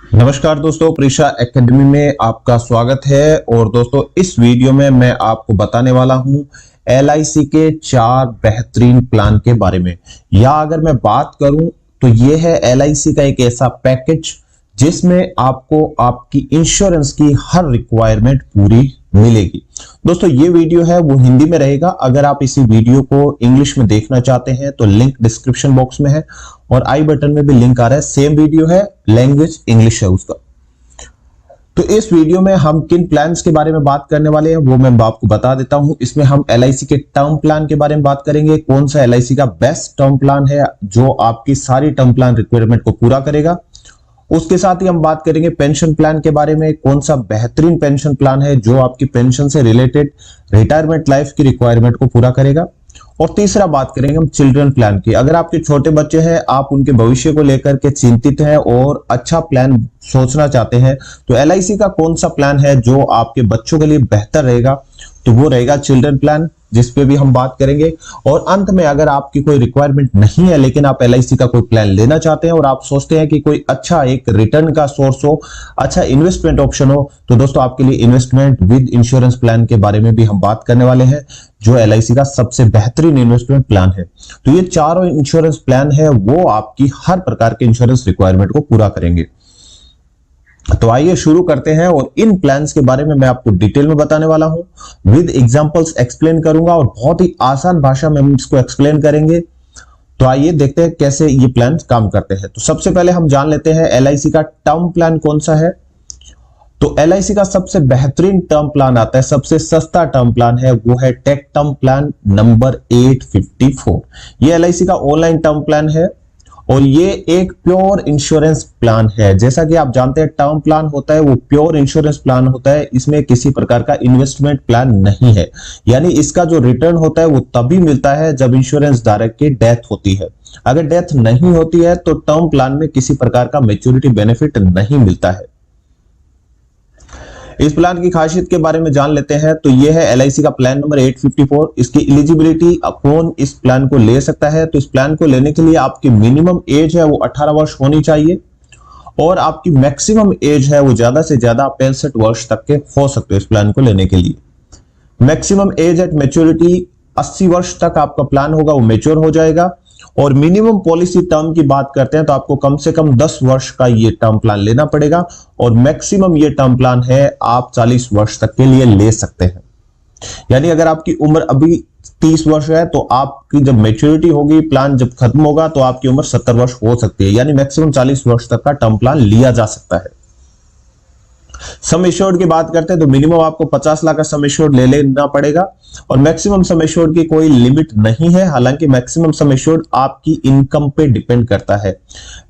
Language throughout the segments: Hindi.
नमस्कार दोस्तों, प्रीशा एकेडमी में आपका स्वागत है। और दोस्तों, इस वीडियो में मैं आपको बताने वाला हूं LIC के 4 बेहतरीन प्लान के बारे में। या अगर मैं बात करूं तो ये है LIC का एक ऐसा पैकेज जिसमें आपको आपकी इंश्योरेंस की हर रिक्वायरमेंट पूरी मिलेगी। दोस्तों, ये वीडियो है वो हिंदी में रहेगा। अगर आप इसी वीडियो को इंग्लिश में देखना चाहते हैं तो लिंक डिस्क्रिप्शन बॉक्स में है और आई बटन में भी लिंक आ रहा है। सेम वीडियो है, लैंग्वेज इंग्लिश है उसका। तो इस वीडियो में हम किन प्लान्स के बारे में बात करने वाले हैं वो मैं आपको बता देता हूं। इसमें हम LIC के टर्म प्लान के बारे में बात करेंगे। कौन सा LIC का बेस्ट टर्म प्लान है जो आपकी सारी टर्म प्लान रिक्वायरमेंट को पूरा करेगा। उसके साथ ही हम बात करेंगे पेंशन प्लान के बारे में। कौन सा बेहतरीन पेंशन प्लान है जो आपकी पेंशन से रिलेटेड रिटायरमेंट लाइफ की रिक्वायरमेंट को पूरा करेगा। और तीसरा बात करेंगे हम चिल्ड्रन प्लान की। अगर आपके छोटे बच्चे हैं, आप उनके भविष्य को लेकर के चिंतित हैं और अच्छा प्लान सोचना चाहते हैं, तो LIC का कौन सा प्लान है जो आपके बच्चों के लिए बेहतर रहेगा, तो वो रहेगा चिल्ड्रन प्लान, जिस पे भी हम बात करेंगे। और अंत में अगर आपकी कोई रिक्वायरमेंट नहीं है लेकिन आप LIC का कोई प्लान लेना चाहते हैं और आप सोचते हैं कि कोई अच्छा एक रिटर्न का सोर्स हो, अच्छा इन्वेस्टमेंट ऑप्शन हो, तो दोस्तों आपके लिए इन्वेस्टमेंट विद इंश्योरेंस प्लान के बारे में भी हम बात करने वाले हैं, जो LIC का सबसे बेहतरीन इन्वेस्टमेंट प्लान है। तो ये चारों इंश्योरेंस प्लान है वो आपकी हर प्रकार के इंश्योरेंस रिक्वायरमेंट को पूरा करेंगे। तो आइए शुरू करते हैं और इन प्लान्स के बारे में मैं आपको डिटेल में बताने वाला हूं। विद एग्जांपल्स एक्सप्लेन करूंगा और बहुत ही आसान भाषा में हम इसको एक्सप्लेन करेंगे। तो आइए देखते हैं कैसे ये प्लान काम करते हैं। तो सबसे पहले हम जान लेते हैं LIC का टर्म प्लान कौन सा है। तो LIC का सबसे बेहतरीन टर्म प्लान आता है, सबसे सस्ता टर्म प्लान है, वो है टेक टर्म प्लान नंबर 854। ये LIC का ऑनलाइन टर्म प्लान है और ये एक प्योर इंश्योरेंस प्लान है। जैसा कि आप जानते हैं टर्म प्लान होता है वो प्योर इंश्योरेंस प्लान होता है, इसमें किसी प्रकार का इन्वेस्टमेंट प्लान नहीं है। यानी इसका जो रिटर्न होता है वो तभी मिलता है जब इंश्योरेंस धारक की डेथ होती है। अगर डेथ नहीं होती है तो टर्म प्लान में किसी प्रकार का मैच्योरिटी बेनिफिट नहीं मिलता है। इस प्लान की खासियत के बारे में जान लेते हैं। तो यह है LIC का प्लान नंबर 854। इसकी एलिजिबिलिटी कौन इस प्लान को ले सकता है, तो इस प्लान को लेने के लिए आपकी मिनिमम एज है वो 18 वर्ष होनी चाहिए और आपकी मैक्सिमम एज है वो ज्यादा से ज्यादा 65 वर्ष तक के हो सकते हो इस प्लान को लेने के लिए। मैक्सिमम एज एट मैच्योरिटी 80 वर्ष तक आपका प्लान होगा वो मैच्योर हो जाएगा। और मिनिमम पॉलिसी टर्म की बात करते हैं तो आपको कम से कम 10 वर्ष का ये टर्म प्लान लेना पड़ेगा और मैक्सिमम ये टर्म प्लान है आप 40 वर्ष तक के लिए ले सकते हैं। यानी अगर आपकी उम्र अभी 30 वर्ष है तो आपकी जब मैच्योरिटी होगी, प्लान जब खत्म होगा तो आपकी उम्र 70 वर्ष हो सकती है। यानी मैक्सिमम 40 वर्ष तक का टर्म प्लान लिया जा सकता है। सम एश्योर्ड की बात करते हैं तो मिनिमम आपको 50 लाख का सम एश्योर्ड ले लेना पड़ेगा और मैक्सिमम सम एश्योर्ड की कोई लिमिट नहीं है। हालांकि मैक्सिमम सम एश्योर्ड आपकी इनकम पे डिपेंड करता है।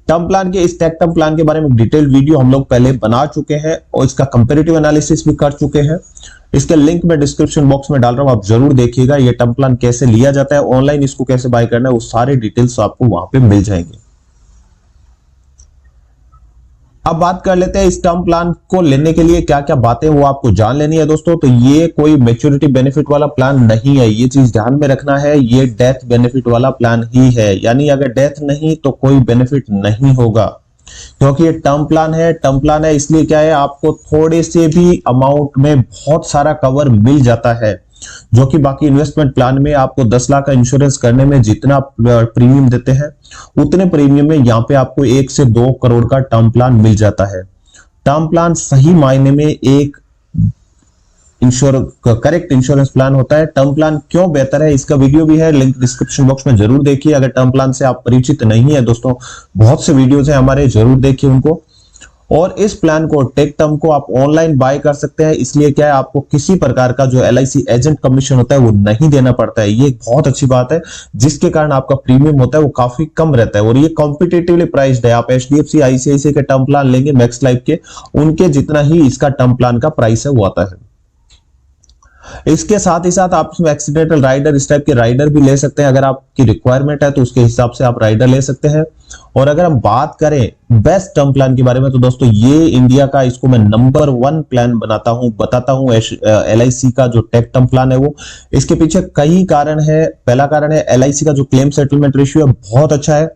टर्म प्लान के इस टेक टर्म प्लान के बारे में डिटेल वीडियो हम लोग पहले बना चुके हैं और इसका कंपैरेटिव एनालिसिस भी कर चुके हैं। इसके लिंक मैं डिस्क्रिप्शन बॉक्स में डाल रहा हूं, आप जरूर देखिएगा। ये टर्म प्लान कैसे लिया जाता है, ऑनलाइन इसको कैसे बाय करना है, वो सारे डिटेल्स आपको वहां पे मिल जाएंगे। अब बात कर लेते हैं इस टर्म प्लान को लेने के लिए क्या क्या बातें वो आपको जान लेनी है दोस्तों। तो ये कोई मैच्योरिटी बेनिफिट वाला प्लान नहीं है, ये चीज ध्यान में रखना है। ये डेथ बेनिफिट वाला प्लान ही है। यानी अगर डेथ नहीं तो कोई बेनिफिट नहीं होगा, क्योंकि ये टर्म प्लान है। टर्म प्लान है इसलिए क्या है, आपको थोड़े से भी अमाउंट में बहुत सारा कवर मिल जाता है, जो कि बाकी इन्वेस्टमेंट प्लान में आपको 10 लाख का इंश्योरेंस करने में जितना प्रीमियम देते हैं उतने प्रीमियम में यहाँ पे आपको 1 से 2 करोड़ का टर्म प्लान मिल जाता है। टर्म प्लान सही मायने में एक करेक्ट इंश्योरेंस प्लान होता है। टर्म प्लान क्यों बेहतर है इसका वीडियो भी है, लिंक डिस्क्रिप्शन बॉक्स में जरूर देखिए। अगर टर्म प्लान से आप परिचित नहीं है दोस्तों, बहुत से वीडियोस हैं हमारे, जरूर देखिए उनको। और इस प्लान को टेक टर्म को आप ऑनलाइन बाय कर सकते हैं। इसलिए क्या है, आपको किसी प्रकार का जो LIC एजेंट कमीशन होता है वो नहीं देना पड़ता है। ये एक बहुत अच्छी बात है, जिसके कारण आपका प्रीमियम होता है वो काफी कम रहता है और ये कॉम्पिटिटिवली प्राइस्ड है। आप HDFC ICICI के टर्म प्लान लेंगे मैक्स लाइफ के, उनके जितना ही इसका टर्म प्लान का प्राइस है वो आता है। इसके साथ ही साथ आप एक्सीडेंटल राइडर, इस टाइप के राइडर भी ले सकते हैं। अगर आपकी रिक्वायरमेंट है तो उसके हिसाब से आप राइडर ले सकते हैं। और अगर हम बात करें बेस्ट टर्म प्लान के बारे में तो दोस्तों ये इंडिया का, इसको मैं नंबर 1 प्लान बताता हूं LIC का जो टेक टर्म प्लान है वो। इसके पीछे कई कारण है। पहला कारण है LIC का जो क्लेम सेटलमेंट रेशियो है बहुत अच्छा है।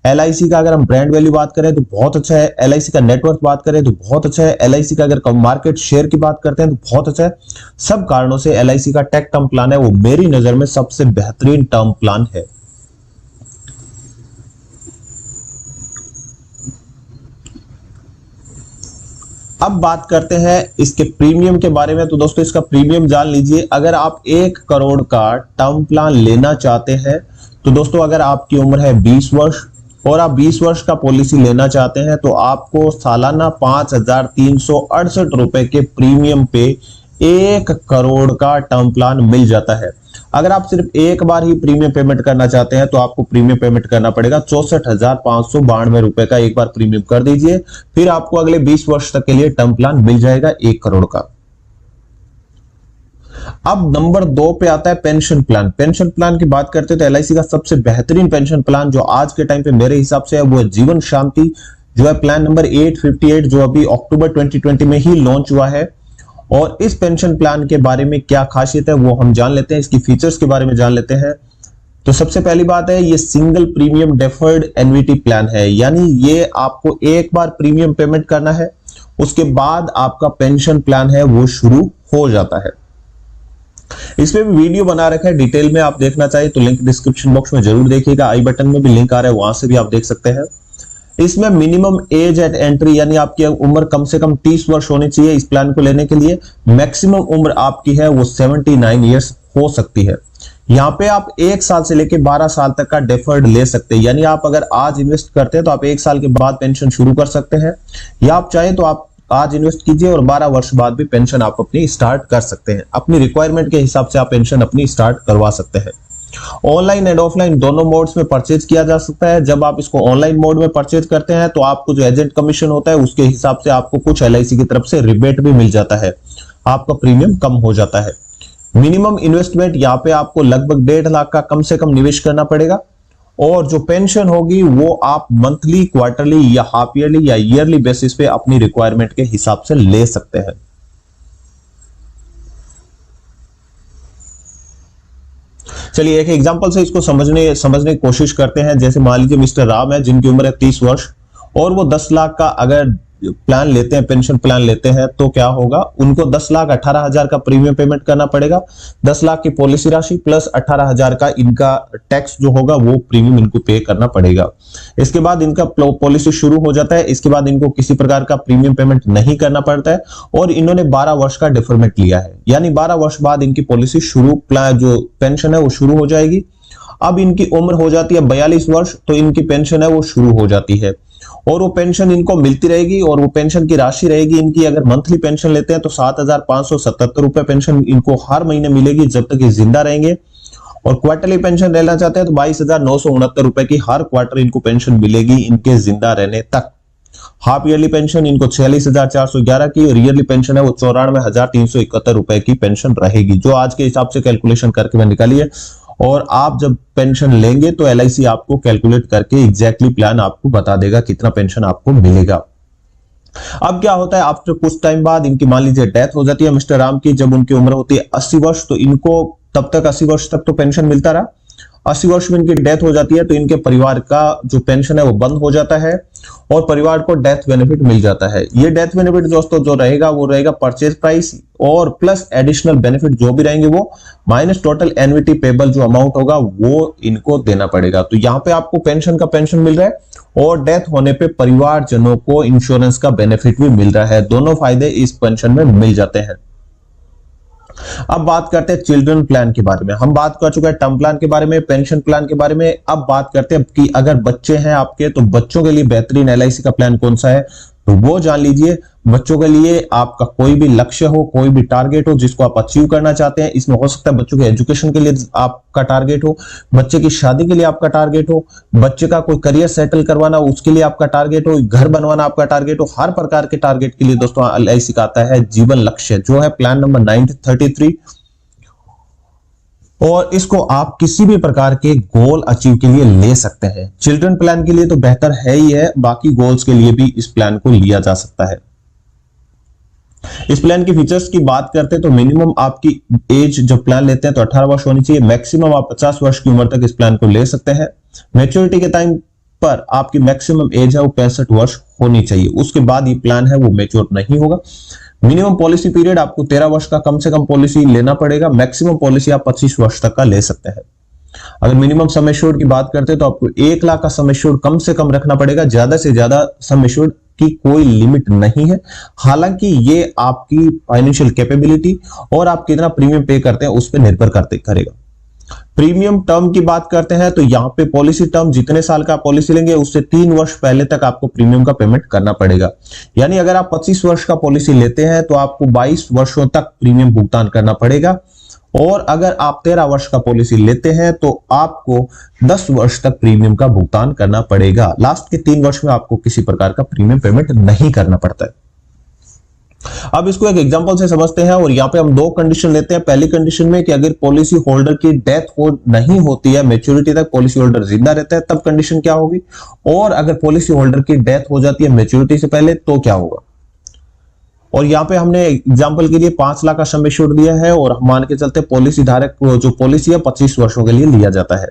LIC का अगर हम ब्रांड वैल्यू बात करें तो बहुत अच्छा है, LIC का नेटवर्थ बात करें तो बहुत अच्छा है, LIC का अगर मार्केट शेयर की बात करते हैं तो बहुत अच्छा है। सब कारणों से LIC का टेक टर्म प्लान है वो मेरी नजर में सबसे बेहतरीन टर्म प्लान है। अब बात करते हैं इसके प्रीमियम के बारे में। तो दोस्तों इसका प्रीमियम जान लीजिए। अगर आप 1 करोड़ का टर्म प्लान लेना चाहते हैं तो दोस्तों अगर आपकी उम्र है 20 वर्ष और आप 20 वर्ष का पॉलिसी लेना चाहते हैं तो आपको सालाना 5,368 रुपए के प्रीमियम पे 1 करोड़ का टर्म प्लान मिल जाता है। अगर आप सिर्फ एक बार ही प्रीमियम पेमेंट करना चाहते हैं तो आपको प्रीमियम पेमेंट करना पड़ेगा 64,592 रुपए का एक बार प्रीमियम कर दीजिए, फिर आपको अगले 20 वर्ष तक के लिए टर्म प्लान मिल जाएगा 1 करोड़ का। अब नंबर 2 पे आता है पेंशन प्लान। पेंशन प्लान की बात करते हैं तो LIC का सबसे बेहतरीन पेंशन प्लान जो आज के टाइम पे मेरे हिसाब से है वो है जीवन शांति, जो है प्लान नंबर 858, जो अभी अक्टूबर 2020 में ही लॉन्च हुआ है। और इस पेंशन प्लान के बारे में क्या खासियत है वो हम जान लेते हैं, इसकी फीचर्स के बारे में जान लेते हैं। तो सबसे पहली बात है ये single premium deferred annuity plan है, यानी ये आपको एक बार प्रीमियम पेमेंट करना है, उसके बाद आपका पेंशन प्लान है वो शुरू हो जाता है। इसमें भी वीडियो बना रखा है डिटेल में, आप देखना चाहिए तो लिंक डिस्क्रिप्शन बॉक्स में जरूर देखिएगा, आई बटन में भी लिंक आ रहा है, वहां से भी आप देख सकते हैं। इसमें मिनिमम एज एट एंट्री यानी आपकी उम्र कम से कम 30 वर्ष होनी चाहिए इस प्लान को लेने के लिए। मैक्सिमम उम्र आपकी है वो 79 ईयर्स हो सकती है। यहाँ पे आप 1 साल से लेके 12 साल तक का डेफर्ड ले सकते हैं, यानी आप अगर आज इन्वेस्ट करते हैं तो आप 1 साल के बाद पेंशन शुरू कर सकते हैं, या आप चाहे तो आप आज इन्वेस्ट कीजिए और 12 वर्ष बाद भी पेंशन आप अपनी स्टार्ट कर सकते हैं। अपनी रिक्वायरमेंट के हिसाब से आप पेंशन अपनी स्टार्ट करवा सकते हैं। ऑनलाइन एंड ऑफलाइन दोनों मोड्स में परचेज किया जा सकता है। जब आप इसको ऑनलाइन मोड में परचेज करते हैं तो आपको जो एजेंट कमीशन होता है उसके हिसाब से आपको कुछ LIC की तरफ से रिबेट भी मिल जाता है, आपका प्रीमियम कम हो जाता है। मिनिमम इन्वेस्टमेंट यहाँ पे आपको लगभग 1.5 लाख का कम से कम निवेश करना पड़ेगा, और जो पेंशन होगी वो आप मंथली, क्वार्टरली या हाफ ईयरली या ईयरली बेसिस पे अपनी रिक्वायरमेंट के हिसाब से ले सकते हैं। चलिए एक एग्जांपल से इसको समझने की कोशिश करते हैं। जैसे मान लीजिए मिस्टर राम है जिनकी उम्र है 30 वर्ष और वो 10 लाख का अगर प्लान लेते हैं, पेंशन प्लान लेते हैं, तो क्या होगा, उनको 10,18,000 का प्रीमियम पेमेंट करना पड़ेगा। 10 लाख की पॉलिसी राशि प्लस 18,000 का इनका टैक्स जो होगा वो प्रीमियम इनको पे करना पड़ेगा। इसके बाद इनका पॉलिसी शुरू हो जाता है, इसके बाद इनको किसी प्रकार का प्रीमियम पेमेंट नहीं करना पड़ता है, और इन्होंने 12 वर्ष का डिफरमेंट लिया है, यानी 12 वर्ष बाद इनकी पॉलिसी शुरू, प्लान जो पेंशन है वो शुरू हो जाएगी। अब इनकी उम्र हो जाती है 42 वर्ष, तो इनकी पेंशन है वो शुरू हो जाती है, और वो पेंशन इनको मिलती रहेगी, और वो पेंशन की राशि रहेगी इनकी, अगर मंथली पेंशन लेते हैं तो 7,577 रुपए पेंशन इनको हर महीने मिलेगी जब तक ये जिंदा रहेंगे, और क्वार्टरली पेंशन लेना चाहते हैं तो 22,969 रुपए की हर क्वार्टर इनको पेंशन मिलेगी इनके जिंदा रहने तक। हाफ ईयरली पेंशन इनको 46,411 की, और ईयरली पेंशन है वो 94,371 रुपए की पेंशन रहेगी, जो आज के हिसाब से कैलकुलेशन करके मैं निकाली है। और आप जब पेंशन लेंगे तो LIC आपको कैलकुलेट करके एग्जैक्टली प्लान आपको बता देगा कितना पेंशन आपको मिलेगा। अब क्या होता है, आफ्टर कुछ टाइम बाद इनकी मान लीजिए डेथ हो जाती है मिस्टर राम की, जब उनकी उम्र होती है 80 वर्ष, तो इनको तब तक 80 वर्ष तक तो पेंशन मिलता रहा। 80 वर्ष में इनकी डेथ हो जाती है तो इनके परिवार का जो पेंशन है वो बंद हो जाता है, और परिवार को डेथ बेनिफिट मिल जाता है। ये डेथ बेनिफिट दोस्तों जो रहेगा वो रहेगा परचेज प्राइस और प्लस एडिशनल बेनिफिट जो भी रहेंगे वो माइनस टोटल एन्युटी पेबल जो अमाउंट होगा वो इनको देना पड़ेगा। तो यहाँ पे आपको पेंशन का पेंशन मिल रहा है, और डेथ होने पे परिवारजनों को इंश्योरेंस का बेनिफिट भी मिल रहा है। दोनों फायदे इस पेंशन में मिल जाते हैं। अब बात करते हैं चिल्ड्रन प्लान के बारे में। हम बात कर चुके हैं टर्म प्लान के बारे में, पेंशन प्लान के बारे में। अब बात करते हैं कि अगर बच्चे हैं आपके तो बच्चों के लिए बेहतरीन LIC का प्लान कौन सा है, तो वो जान लीजिए। बच्चों के लिए आपका कोई भी लक्ष्य हो, कोई भी टारगेट हो जिसको आप अचीव करना चाहते हैं, इसमें हो सकता है बच्चों के एजुकेशन के लिए आपका टारगेट हो, बच्चे की शादी के लिए आपका टारगेट हो, बच्चे का कोई करियर सेटल करवाना उसके लिए आपका टारगेट हो, घर बनवाना आपका टारगेट हो, हर प्रकार के टारगेट के लिए दोस्तों LIC का आता है जीवन लक्ष्य, जो है प्लान नंबर 933। और इसको आप किसी भी प्रकार के गोल अचीव के लिए ले सकते हैं। चिल्ड्रन प्लान के लिए तो बेहतर है ही है, बाकी गोल्स के लिए भी इस प्लान को लिया जा सकता है। इस प्लान की फीचर्स की बात करते हैं तो मिनिमम आपकी एज जब प्लान लेते हैं तो 18 वर्ष होनी चाहिए। मैक्सिमम आप 50 वर्ष की उम्र तक इस प्लान को ले सकते हैं। मैच्योरिटी के टाइम पर आपकी मैक्सिमम एज है वो 65 वर्ष होनी चाहिए, उसके बाद ये प्लान है वो मैच्योर नहीं होगा। मिनिमम पॉलिसी पीरियड आपको 13 वर्ष का कम से कम पॉलिसी लेना पड़ेगा, मैक्सिमम पॉलिसी आप 25 वर्ष तक का ले सकते हैं। अगर मिनिमम सम एश्योर्ड की बात करते हैं तो आपको 1 लाख का सम एश्योर्ड कम से कम रखना पड़ेगा, ज्यादा से ज्यादा सम एश्योर्ड की कोई लिमिट नहीं है। हालांकि ये आपकी फाइनेंशियल कैपेबिलिटी और आप कितना प्रीमियम पे करते हैं उस पर निर्भर करेगा। प्रीमियम टर्म की बात करते हैं तो यहां पे पॉलिसी टर्म जितने साल का पॉलिसी लेंगे उससे 3 वर्ष पहले तक आपको प्रीमियम का पेमेंट करना पड़ेगा। यानी अगर आप 25 वर्ष का पॉलिसी लेते हैं तो आपको 22 वर्षों तक प्रीमियम भुगतान करना पड़ेगा, और अगर आप 13 वर्ष का पॉलिसी लेते हैं तो आपको 10 वर्ष तक प्रीमियम का भुगतान करना पड़ेगा। लास्ट के 3 वर्ष में आपको किसी प्रकार का प्रीमियम पेमेंट नहीं करना पड़ता है। अब इसको एक एग्जांपल से समझते हैं, और यहां पे हम 2 कंडीशन लेते हैं। पहली कंडीशन में कि अगर पॉलिसी होल्डर की डेथ नहीं होती है, मैच्योरिटी तक पॉलिसी होल्डर जिंदा रहता है, तब कंडीशन क्या होगी, और अगर पॉलिसी होल्डर की डेथ हो जाती है मैच्योरिटी से पहले तो क्या होगा। और यहाँ पे हमने एग्जांपल के लिए 5 लाख का सम एश्योर्ड दिया है, और हम मान के चलते पॉलिसी धारक को जो पॉलिसी है 25 वर्षों के लिए लिया जाता है।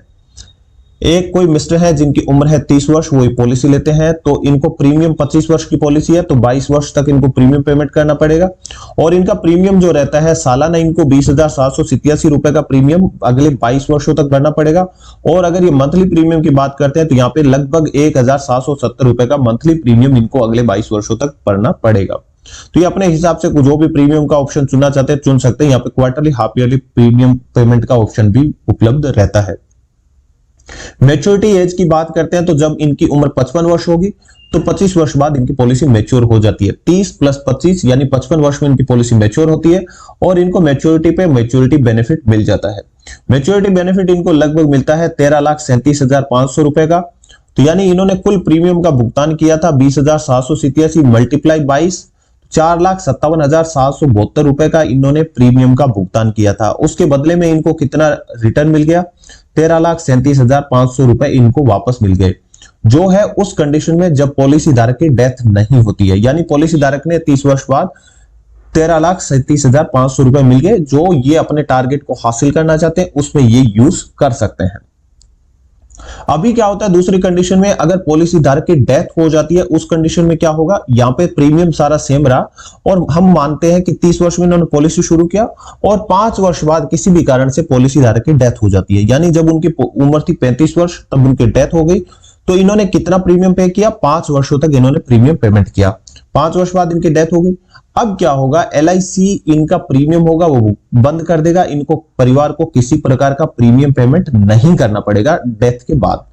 एक कोई मिस्टर है जिनकी उम्र है 30 वर्ष, वो पॉलिसी लेते हैं, तो इनको प्रीमियम 25 वर्ष की पॉलिसी है तो 22 वर्ष तक इनको प्रीमियम पेमेंट करना पड़ेगा, और इनका प्रीमियम जो रहता है सालाना इनको 20,787 रुपए का प्रीमियम अगले 22 वर्षों तक भरना पड़ेगा। और अगर ये मंथली प्रीमियम की बात करते हैं तो यहाँ पे लगभग 1,770 रुपए का मंथली प्रीमियम इनको अगले 22 वर्षों तक भरना पड़ेगा। तो ये अपने हिसाब से जो भी प्रीमियम का ऑप्शन चुनना चाहते हैं चुन सकते हैं। यहाँ पे quarterly, half yearly premium payment का ऑप्शन भी उपलब्ध रहता है। मैच्योरिटी एज की बात करते हैं तो जब इनकी उम्र 55 वर्ष होगी तो 25 वर्ष बाद इनकी पॉलिसी मैच्योर हो जाती है। 30 + 25 यानी 55 वर्ष में इनकी पॉलिसी मैच्योर होती है, और इनको मैच्योरिटी पे मैच्योरिटी बेनिफिट मिल जाता है। मैच्योरिटी बेनिफिट इनको लगभग मिलता है 13,37,500 रुपए का। तो यानी इन्होंने कुल प्रीमियम का भुगतान किया था 20,787 मल्टीप्लाई 22, 4,57,772 रुपए का इन्होंने प्रीमियम का भुगतान किया था। उसके बदले में इनको कितना रिटर्न मिल गया, 13,37,500 रुपए इनको वापस मिल गए, जो है उस कंडीशन में जब पॉलिसी धारक की डेथ नहीं होती है। यानी पॉलिसी धारक ने 30 वर्ष बाद 13,37,500 रुपए मिल गए, जो ये अपने टारगेट को हासिल करना चाहते हैं उसमें ये यूज कर सकते हैं। अभी क्या होता है दूसरी कंडीशन में, अगर पॉलिसी धारक की डेथ हो जाती है उस कंडीशन में क्या होगा, यहां पे प्रीमियम सारा सेम रहा, और हम मानते हैं कि 30 वर्ष में इन्होंने पॉलिसी शुरू किया और 5 वर्ष बाद किसी भी कारण से पॉलिसी धारक की डेथ हो जाती है। यानी जब उनकी उम्र थी 35 वर्ष तब उनकी डेथ हो गई, तो इन्होंने कितना प्रीमियम पे किया, 5 वर्षों तक इन्होंने प्रीमियम पेमेंट किया। 5 वर्ष बाद इनकी डेथ हो गई। अब क्या होगा, LIC इनका प्रीमियम होगा वो बंद कर देगा, इनको परिवार को किसी प्रकार का प्रीमियम पेमेंट नहीं करना पड़ेगा डेथ के बाद।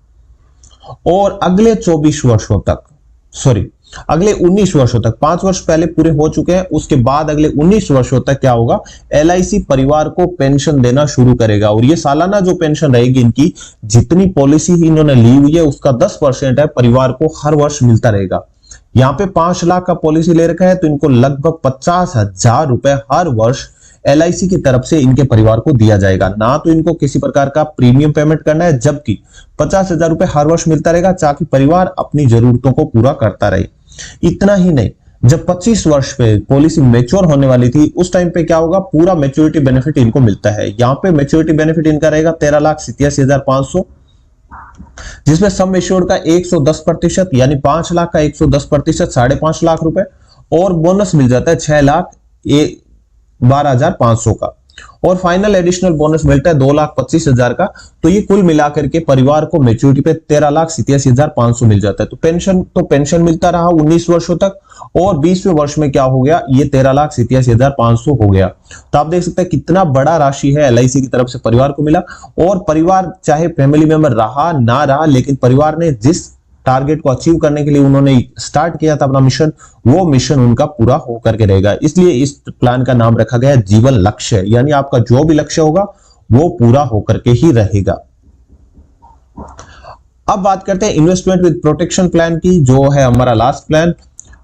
और अगले 24 वर्षों तक, सॉरी अगले 19 वर्षों तक, 5 वर्ष पहले पूरे हो चुके हैं, उसके बाद अगले 19 वर्षों तक क्या होगा, LIC परिवार को पेंशन देना शुरू करेगा। और ये सालाना जो पेंशन रहेगी इनकी, जितनी पॉलिसी इन्होंने ली हुई है उसका 10% है, परिवार को हर वर्ष मिलता रहेगा। यहां पे 5 लाख का पॉलिसी ले रखा है तो इनको लगभग 50,000 रुपए हर वर्ष LIC की तरफ से इनके परिवार को दिया जाएगा। ना तो इनको किसी प्रकार का प्रीमियम पेमेंट करना है, जबकि 50,000 रुपए हर वर्ष मिलता रहेगा ताकि परिवार अपनी जरूरतों को पूरा करता रहे। इतना ही नहीं, जब 25 वर्ष पे पॉलिसी मैच्योर होने वाली थी उस टाइम पे क्या होगा, पूरा मैच्योरिटी बेनिफिट इनको मिलता है। यहाँ पे मैच्योरिटी बेनिफिट इनका रहेगा 13,87,500, जिसमें सम एश्योर्ड का 110% यानी 5 लाख का 110% 5.5 लाख रुपए, और बोनस मिल जाता है 6,12,500 का, और फाइनल एडिशनल बोनस मिलता है 2,25,000 का। तो ये कुल मिलाकर के परिवार को मैच्योरिटी पे 13,87,500 मिल जाता है। तो पेंशन मिलता रहा 19 वर्षों तक, और 20वें वर्ष में क्या हो गया, ये 13,87,500 हो गया। तो आप देख सकते हैं कितना बड़ा राशि है LIC की तरफ से परिवार को मिला। और परिवार चाहे फैमिली मेंबर रहा ना रहा, लेकिन परिवार ने जिस टारगेट को अचीव करने के लिए उन्होंने स्टार्ट किया था अपना मिशन, वो मिशन उनका पूरा होकर के रहेगा। इसलिए इस प्लान का नाम रखा गया है जीवन लक्ष्य, यानी आपका जो भी लक्ष्य होगा वो पूरा होकर के ही रहेगा। अब बात करते हैं इन्वेस्टमेंट विद प्रोटेक्शन प्लान की, जो है हमारा लास्ट प्लान।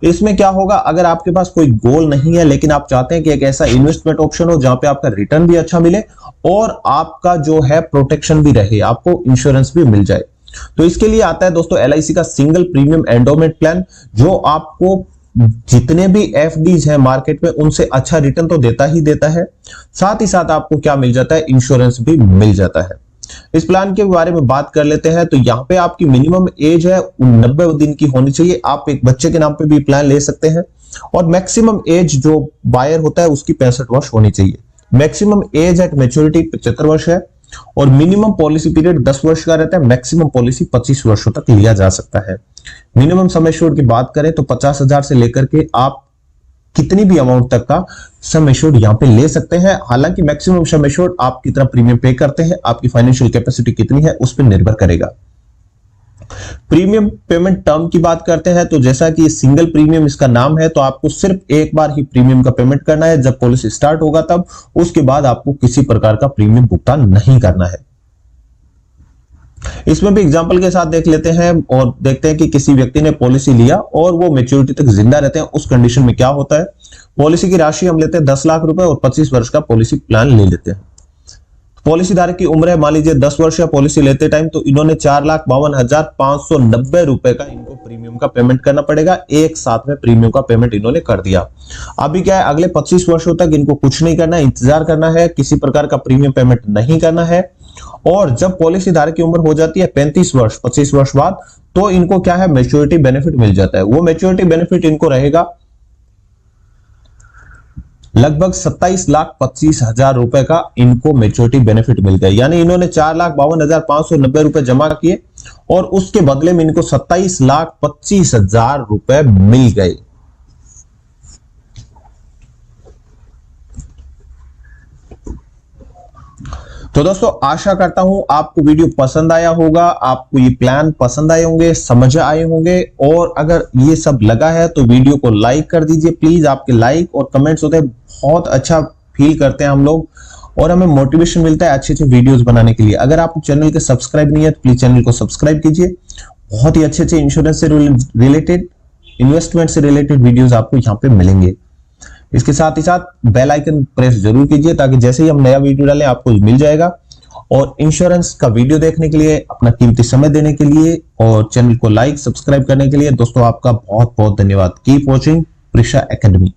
इसमें क्या होगा, अगर आपके पास कोई गोल नहीं है लेकिन आप चाहते हैं कि एक ऐसा इन्वेस्टमेंट ऑप्शन हो जहां पे आपका रिटर्न भी अच्छा मिले और आपका जो है प्रोटेक्शन भी रहे, आपको इंश्योरेंस भी मिल जाए, तो इसके लिए आता है दोस्तों LIC का सिंगल प्रीमियम एंडोमेंट प्लान, जो आपको जितने भी FDs हैं मार्केट में उनसे अच्छा रिटर्न तो देता ही देता है, साथ ही साथ आपको क्या मिल जाता है, इंश्योरेंस भी मिल जाता है। इस प्लान के बारे में बात कर लेते हैं। तो यहाँ पे आपकी मिनिमम एज है 90 दिन की होनी चाहिए। आप एक बच्चे के नाम पे भी प्लान ले सकते हैं और मैक्सिमम एज जो बायर होता है उसकी 65 वर्ष होनी चाहिए। मैक्सिमम एज एट मैच्योरिटी 75 वर्ष है और मिनिमम पॉलिसी पीरियड 10 वर्ष का रहता है। मैक्सिमम पॉलिसी 25 वर्षों तक लिया जा सकता है। मिनिमम सम एश्योर्ड की बात करें तो 50,000 से लेकर के आप कितनी भी अमाउंट तक का सम एश्योर्ड यहां पे ले सकते हैं। हालांकि मैक्सिमम सम एश्योर्ड आप कितना प्रीमियम पे करते हैं, आपकी फाइनेंशियल कैपेसिटी कितनी है, उस पर निर्भर करेगा। प्रीमियम पेमेंट टर्म की बात करते हैं तो जैसा कि सिंगल प्रीमियम इसका नाम है, तो आपको सिर्फ एक बार ही प्रीमियम का पेमेंट करना है जब पॉलिसी स्टार्ट होगा तब। उसके बाद आपको किसी प्रकार का प्रीमियम भुगतान नहीं करना है। इसमें भी एग्जांपल के साथ देख लेते हैं और देखते हैं कि किसी व्यक्ति ने पॉलिसी लिया और वो मैच्योरिटी तक जिंदा रहते हैं, उस कंडीशन में क्या होता है। पॉलिसी की राशि हम लेते हैं 10 लाख रुपए और 25 वर्ष का पॉलिसी प्लान ले लेते हैं। पॉलिसी धारक की उम्र है मान लीजिए 10 वर्ष या पॉलिसी लेते टाइम, तो इन्होंने 4,52,590 रुपए का इनको प्रीमियम का पेमेंट करना पड़ेगा। एक साथ में प्रीमियम का पेमेंट इन्होंने कर दिया। अभी क्या है, अगले 25 वर्षों तक इनको कुछ नहीं करना है, इंतजार करना है, किसी प्रकार का प्रीमियम पेमेंट नहीं करना है। और जब पॉलिसी धारक की उम्र हो जाती है 35 वर्ष, 25 वर्ष बाद, तो इनको क्या है, मैच्योरिटी बेनिफिट मिल जाता है। वो मैच्योरिटी बेनिफिट इनको रहेगा लगभग 27,25,000 रुपए का इनको मैच्योरिटी बेनिफिट मिल गया। यानी इन्होंने 4,52,590 रुपए जमा किए और उसके बदले में इनको 27,25,000 रुपए मिल गए। तो दोस्तों आशा करता हूं आपको वीडियो पसंद आया होगा, आपको ये प्लान पसंद आए होंगे, समझ आए होंगे। और अगर ये सब लगा है तो वीडियो को लाइक कर दीजिए प्लीज। आपके लाइक और कमेंट्स होते हैं बहुत अच्छा फील करते हैं हम लोग और हमें मोटिवेशन मिलता है अच्छे अच्छे वीडियोस बनाने के लिए। अगर आप चैनल के सब्सक्राइब नहीं है तो प्लीज चैनल को सब्सक्राइब कीजिए। बहुत ही अच्छे अच्छे इंश्योरेंस से रिलेटेड, इन्वेस्टमेंट से रिलेटेड वीडियोस आपको यहाँ पे मिलेंगे। इसके साथ ही साथ बेल आइकन प्रेस जरूर कीजिए ताकि जैसे ही हम नया वीडियो डालें आपको मिल जाएगा। और इंश्योरेंस का वीडियो देखने के लिए, अपना कीमती समय देने के लिए और चैनल को लाइक सब्सक्राइब करने के लिए दोस्तों आपका बहुत बहुत धन्यवाद। Keep watching Prisha academy.